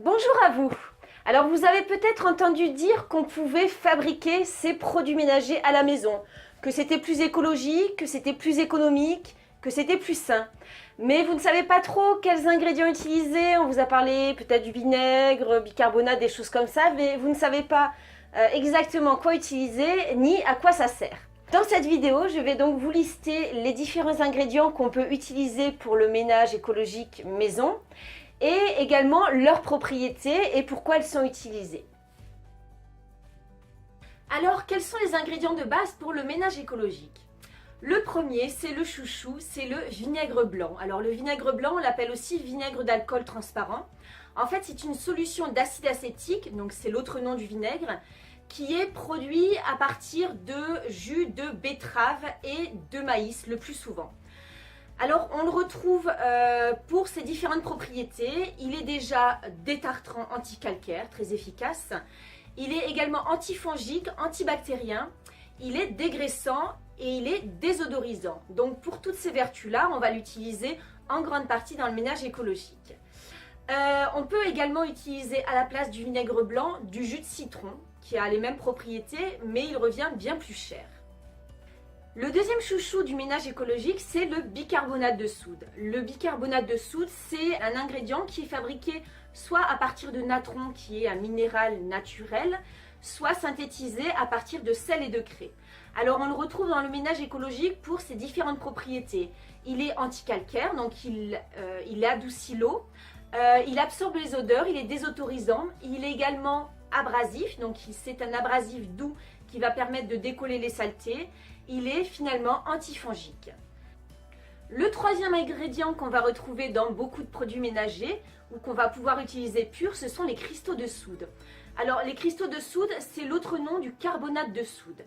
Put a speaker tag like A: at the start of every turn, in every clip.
A: Bonjour à vous. Alors vous avez peut-être entendu dire qu'on pouvait fabriquer ces produits ménagers à la maison, que c'était plus écologique, que c'était plus économique, que c'était plus sain. Mais vous ne savez pas trop quels ingrédients utiliser, on vous a parlé peut-être du vinaigre, bicarbonate, des choses comme ça, mais vous ne savez pas exactement quoi utiliser ni à quoi ça sert. Dans cette vidéo, je vais donc vous lister les différents ingrédients qu'on peut utiliser pour le ménage écologique maison et également leurs propriétés et pourquoi elles sont utilisées. Alors, quels sont les ingrédients de base pour le ménage écologique? Le premier, c'est le chouchou, c'est le vinaigre blanc. Alors le vinaigre blanc, on l'appelle aussi vinaigre d'alcool transparent. En fait, c'est une solution d'acide acétique, donc c'est l'autre nom du vinaigre, qui est produit à partir de jus de betterave et de maïs le plus souvent. Alors on le retrouve pour ses différentes propriétés. Il est déjà détartrant anticalcaire, très efficace. Il est également antifongique, antibactérien. Il est dégraissant et il est désodorisant. Donc pour toutes ces vertus-là, on va l'utiliser en grande partie dans le ménage écologique. On peut également utiliser à la place du vinaigre blanc du jus de citron qui a les mêmes propriétés mais il revient bien plus cher. Le deuxième chouchou du ménage écologique, c'est le bicarbonate de soude. Le bicarbonate de soude, c'est un ingrédient qui est fabriqué soit à partir de natron, qui est un minéral naturel, soit synthétisé à partir de sel et de craie. Alors on le retrouve dans le ménage écologique pour ses différentes propriétés. Il est anticalcaire, donc il adoucit l'eau, il absorbe les odeurs, il est désodorisant, il est également abrasif, donc c'est un abrasif doux qui va permettre de décoller les saletés. Il est finalement antifongique. Le troisième ingrédient qu'on va retrouver dans beaucoup de produits ménagers ou qu'on va pouvoir utiliser pur, ce sont les cristaux de soude. Alors les cristaux de soude, c'est l'autre nom du carbonate de soude.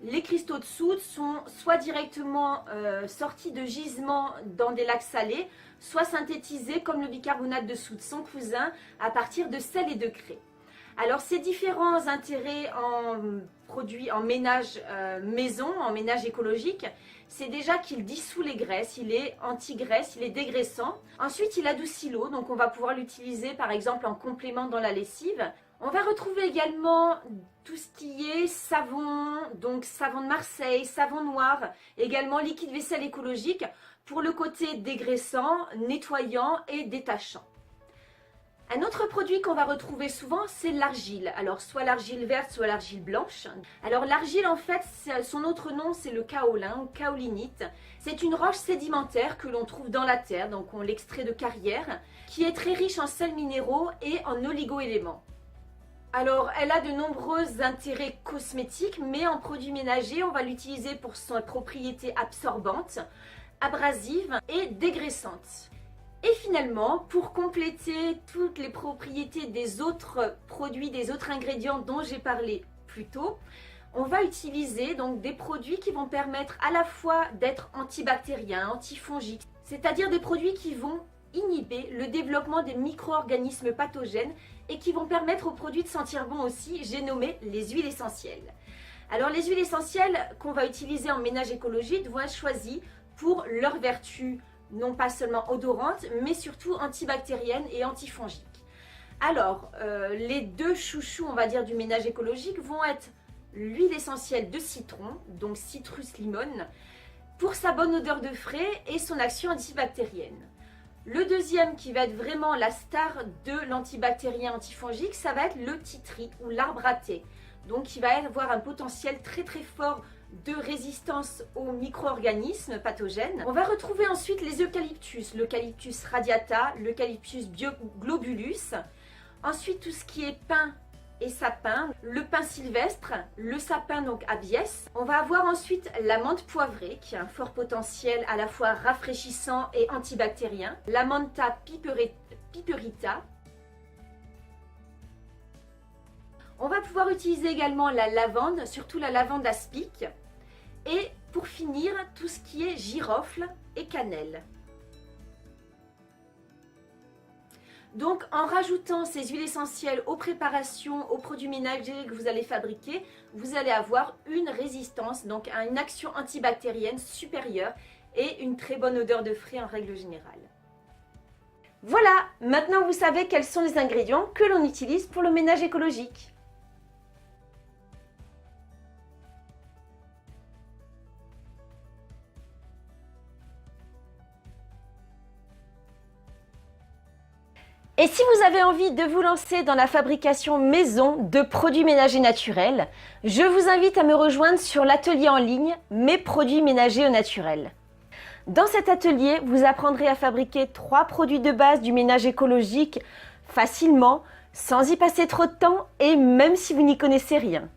A: Les cristaux de soude sont soit directement sortis de gisements dans des lacs salés, soit synthétisés comme le bicarbonate de soude, son cousin, à partir de sel et de craie. Alors ces différents intérêts en produits, en ménage maison, en ménage écologique, c'est déjà qu'il dissout les graisses, il est anti-graisse, il est dégraissant. Ensuite il adoucit l'eau, donc on va pouvoir l'utiliser par exemple en complément dans la lessive. On va retrouver également tout ce qui est savon, donc savon de Marseille, savon noir, également liquide vaisselle écologique pour le côté dégraissant, nettoyant et détachant. Un autre produit qu'on va retrouver souvent, c'est l'argile. Alors, soit l'argile verte, soit l'argile blanche. Alors, l'argile, en fait, son autre nom, c'est le kaolin ou kaolinite. C'est une roche sédimentaire que l'on trouve dans la terre, donc on l'extrait de carrière, qui est très riche en sels minéraux et en oligo-éléments. Alors, elle a de nombreux intérêts cosmétiques, mais en produit ménager, on va l'utiliser pour son propriété absorbante, abrasive et dégraissante. Et finalement, pour compléter toutes les propriétés des autres produits, des autres ingrédients dont j'ai parlé plus tôt, on va utiliser donc des produits qui vont permettre à la fois d'être antibactériens, antifongiques, c'est-à-dire des produits qui vont inhiber le développement des micro-organismes pathogènes et qui vont permettre aux produits de sentir bon aussi. J'ai nommé les huiles essentielles. Alors les huiles essentielles qu'on va utiliser en ménage écologique vont être choisies pour leurs vertus non pas seulement odorantes, mais surtout antibactériennes et antifongiques. Alors, les deux chouchous, on va dire, du ménage écologique vont être l'huile essentielle de citron, donc citrus limone, pour sa bonne odeur de frais et son action antibactérienne. Le deuxième, qui va être vraiment la star de l'antibactérien antifongique, ça va être le titri ou l'arbre à thé. Donc, il va avoir un potentiel très très fort de résistance aux micro-organismes pathogènes. On va retrouver ensuite les eucalyptus, l'eucalyptus radiata, l'eucalyptus globulus. Ensuite, tout ce qui est pin et sapin, le pin sylvestre, le sapin donc abies. On va avoir ensuite la menthe poivrée qui a un fort potentiel à la fois rafraîchissant et antibactérien. La mentha piperita. On va pouvoir utiliser également la lavande, surtout la lavande aspic. Et pour finir, tout ce qui est girofle et cannelle. Donc en rajoutant ces huiles essentielles aux préparations, aux produits ménagers que vous allez fabriquer, vous allez avoir une résistance, donc une action antibactérienne supérieure et une très bonne odeur de frais en règle générale. Voilà, maintenant vous savez quels sont les ingrédients que l'on utilise pour le ménage écologique. Et si vous avez envie de vous lancer dans la fabrication maison de produits ménagers naturels, je vous invite à me rejoindre sur l'atelier en ligne Mes produits ménagers au naturel. Dans cet atelier, vous apprendrez à fabriquer 3 produits de base du ménage écologique facilement, sans y passer trop de temps et même si vous n'y connaissez rien.